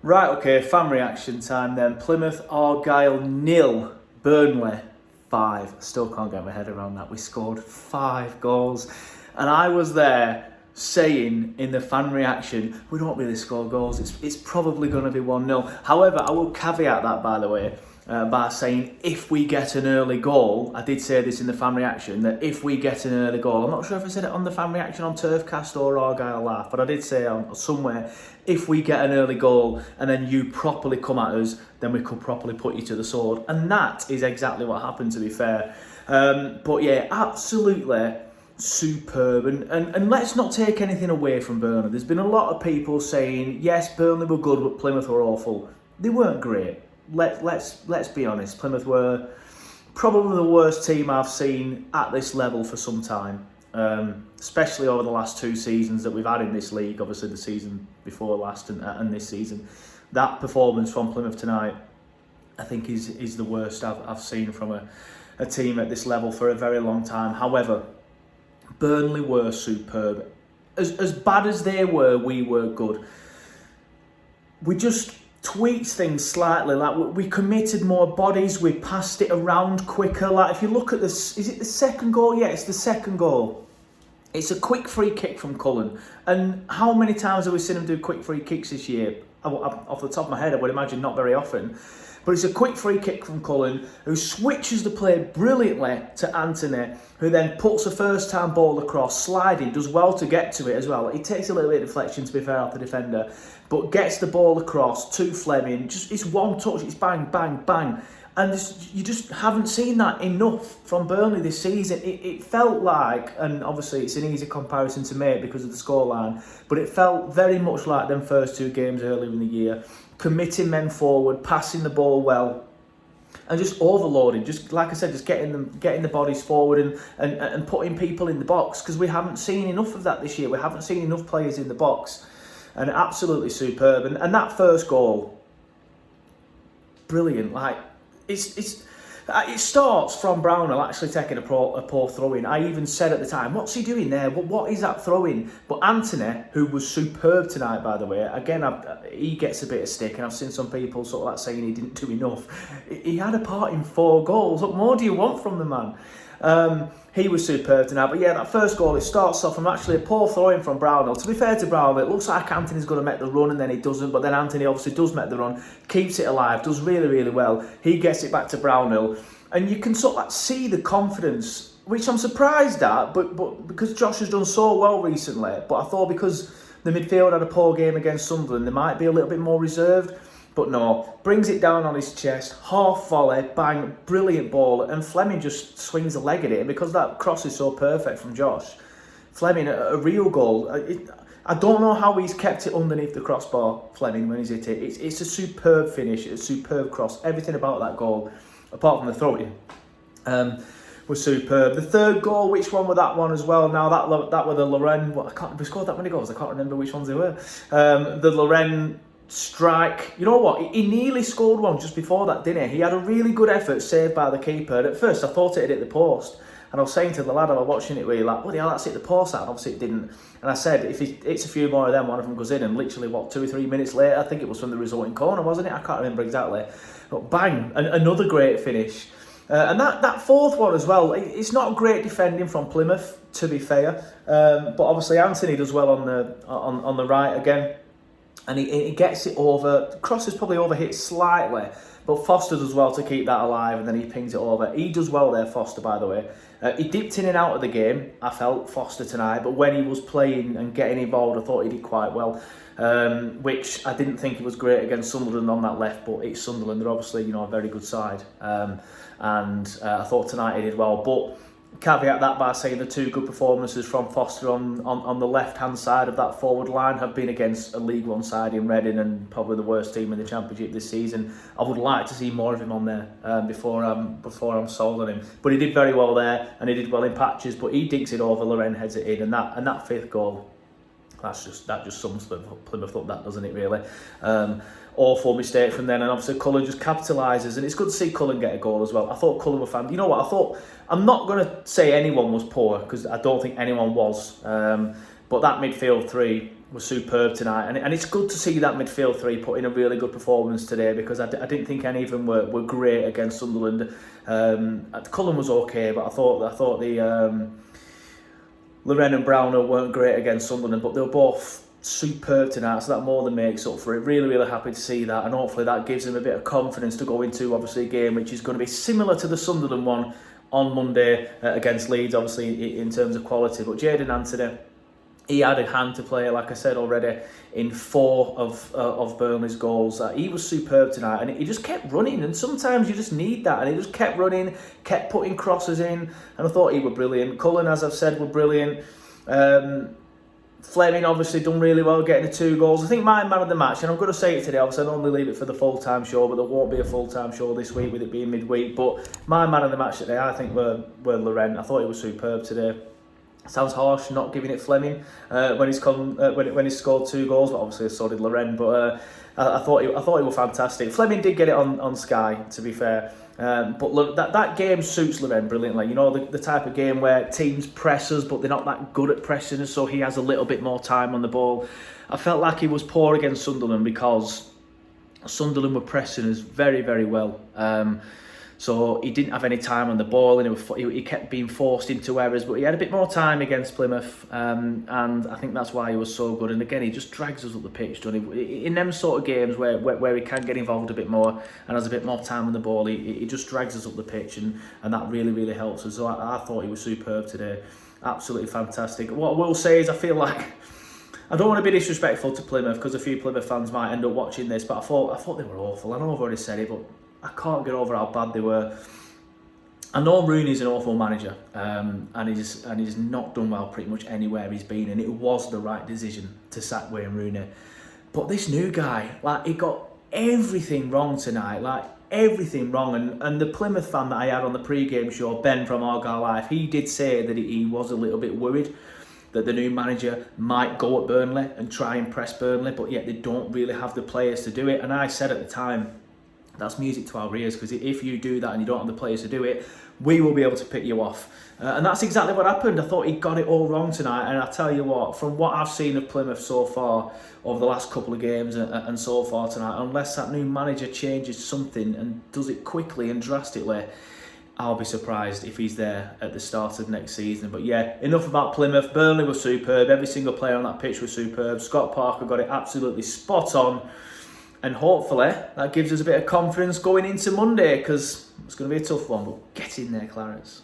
Right, okay, fan reaction time then. Plymouth Argyle 0, Burnley 5. Still can't get my head around that. We scored 5 goals. And I was there saying in the fan reaction, we don't really score goals. It's probably going to be 1-0. However, I will caveat that, by the way, by saying if we get an early goal, I did say this in the fan reaction, that if we get an early goal, I'm not sure if I said it on the fan reaction on Turfcast or Argyle Laugh, but I did say on somewhere, if we get an early goal and then you properly come at us, then we could properly put you to the sword. And that is exactly what happened, to be fair. But yeah, absolutely superb. And let's not take anything away from Burnley. There's been a lot of people saying, yes, Burnley were good, but Plymouth were awful. They weren't great. Let's be honest. Plymouth were probably the worst team I've seen at this level for some time, especially over the last 2 seasons that we've had in this league. Obviously, the season before last and this season. That performance from Plymouth tonight, I think, is the worst I've seen from a team at this level for a very long time. However, Burnley were superb. As bad as they were, we were good. We just tweaked things slightly. Like, we committed more bodies, we passed it around quicker. Like, if you look at this, is it the second goal? Yeah, it's the second goal. It's a quick free kick from Cullen. And how many times have we seen him do quick free kicks this year? Off the top of my head, I would imagine not very often. But it's a quick free kick from Cullen, who switches the play brilliantly to Anthony, who then puts a first-time ball across, sliding, does well to get to it as well. He takes a little bit of deflection, to be fair, off the defender, but gets the ball across to Fleming. It's one touch, it's bang, bang, bang. And you just haven't seen that enough from Burnley this season. It felt like, and obviously it's an easy comparison to make because of the scoreline, but it felt very much like them first 2 games earlier in the year. Committing men forward, passing the ball well, and just overloading. Just like I said, just getting the bodies forward and putting people in the box, because we haven't seen enough of that this year. We haven't seen enough players in the box, and absolutely superb. And that first goal, brilliant. Like, it starts from Brownell actually taking a poor throw-in. I even said at the time, what's he doing there? What is that throw-in? But Anthony, who was superb tonight, by the way, again, he gets a bit of stick, and I've seen some people sort of like saying he didn't do enough. He had a part in 4 goals. What more do you want from the man? He was superb tonight. But yeah, that first goal, it starts off from actually a poor throw-in from Brownell. To be fair to Brownell, it looks like Anthony's going to make the run, and then he doesn't. But then Anthony obviously does make the run, keeps it alive, does really, really well. He gets it back to Brownell. And you can sort of like see the confidence, which I'm surprised at, but because Josh has done so well recently. But I thought because the midfield had a poor game against Sunderland, they might be a little bit more reserved. But no, brings it down on his chest, half volley, bang, brilliant ball, and Fleming just swings a leg at it. And because that cross is so perfect from Josh, Fleming, a real goal. I don't know how he's kept it underneath the crossbar, Fleming, when he's hit it. It's a superb finish, a superb cross. Everything about that goal, apart from the throw-in, was superb. The third goal, which one was that one as well? Now that were the Loren. We scored that many goals. I can't remember which ones they were. The Loren strike. You know what? He nearly scored one just before that, didn't he? He had a really good effort saved by the keeper. And at first, I thought it had hit the post. And I was saying to the lad I was watching it, really like, bloody hell, that's hit the post out. And obviously it didn't. And I said, if it's a few more of them, one of them goes in. And literally, 2 or 3 minutes later, I think it was from the resulting corner, wasn't it? I can't remember exactly. But bang, another great finish. And that fourth one as well, it's not great defending from Plymouth, to be fair. But obviously Anthony does well on the right again. And he gets it over. The cross is probably overhit slightly, but Foster does well to keep that alive, and then he pings it over. He does well there, Foster, by the way. He dipped in and out of the game, I felt, Foster tonight, but when he was playing and getting involved, I thought he did quite well, which I didn't think he was great against Sunderland on that left, but it's Sunderland. They're obviously, a very good side, and I thought tonight he did well, but caveat that by saying the 2 good performances from Foster on the left-hand side of that forward line have been against a League One side in Reading and probably the worst team in the Championship this season. I would like to see more of him on there before I'm sold on him. But he did very well there, and he did well in patches. But he dinks it over, Loren heads it in, and that 5th goal, that just sums Plymouth up, that, doesn't it, really? Awful mistake from then, and obviously Cullen just capitalises, and it's good to see Cullen get a goal as well. I thought Cullen were fan. You know what? I'm not going to say anyone was poor, because I don't think anyone was. But that midfield 3, was superb tonight, and it's good to see that midfield three put in a really good performance today, because I didn't think any of them were great against Sunderland. Cullen was okay, but I thought the Loren and Browner weren't great against Sunderland, but they were both superb tonight, so that more than makes up for it. Really happy to see that, and hopefully that gives them a bit of confidence to go into obviously a game which is going to be similar to the Sunderland one on Monday against Leeds, obviously in terms of quality. But Jadon Anthony, he had a hand to play, like I said already, in 4 of Burnley's goals. He was superb tonight, and he just kept running, and sometimes you just need that, and he just kept running, kept putting crosses in, and I thought he was brilliant. Cullen, as I've said, were brilliant. Fleming obviously done really well getting the 2 goals. I think my man of the match, and I'm going to say it today, obviously I normally leave it for the full-time show, but there won't be a full-time show this week with it being midweek, but my man of the match today, I think, were Loren. I thought he was superb today. Sounds harsh not giving it Fleming when he's scored 2 goals, but obviously so did Loren. But I thought he was fantastic. Fleming did get it on Sky, to be fair. But look, that game suits Loren brilliantly. You know, the type of game where teams press us, but they're not that good at pressing us, so he has a little bit more time on the ball. I felt like he was poor against Sunderland because Sunderland were pressing us very well. So he didn't have any time on the ball, and he kept being forced into errors. But he had a bit more time against Plymouth, and I think that's why he was so good. And again, he just drags us up the pitch, doesn't he? In them sort of games where he can get involved a bit more and has a bit more time on the ball, he just drags us up the pitch, and that really helps us. So I thought he was superb today, absolutely fantastic. What I will say is I feel like, I don't want to be disrespectful to Plymouth, because a few Plymouth fans might end up watching this, but I thought they were awful. I know I've already said it, but I can't get over how bad they were. I know Rooney's an awful manager, and he's not done well pretty much anywhere he's been, and it was the right decision to sack Wayne Rooney. But this new guy, like, he got everything wrong tonight, like everything wrong. And the Plymouth fan that I had on the pre-game show, Ben from Argyle Life, he did say that he was a little bit worried that the new manager might go at Burnley and try and press Burnley, but yet they don't really have the players to do it. And I said at the time, that's music to our ears, because if you do that and you don't have the players to do it, we will be able to pick you off. And that's exactly what happened. I thought he got it all wrong tonight, and I tell you what, from what I've seen of Plymouth so far over the last couple of games and so far tonight, unless that new manager changes something and does it quickly and drastically, I'll be surprised if he's there at the start of next season. But yeah, enough about Plymouth. Burnley was superb. Every single player on that pitch was superb. Scott Parker got it absolutely spot on. And hopefully that gives us a bit of confidence going into Monday, because it's going to be a tough one, but get in there, Clarence.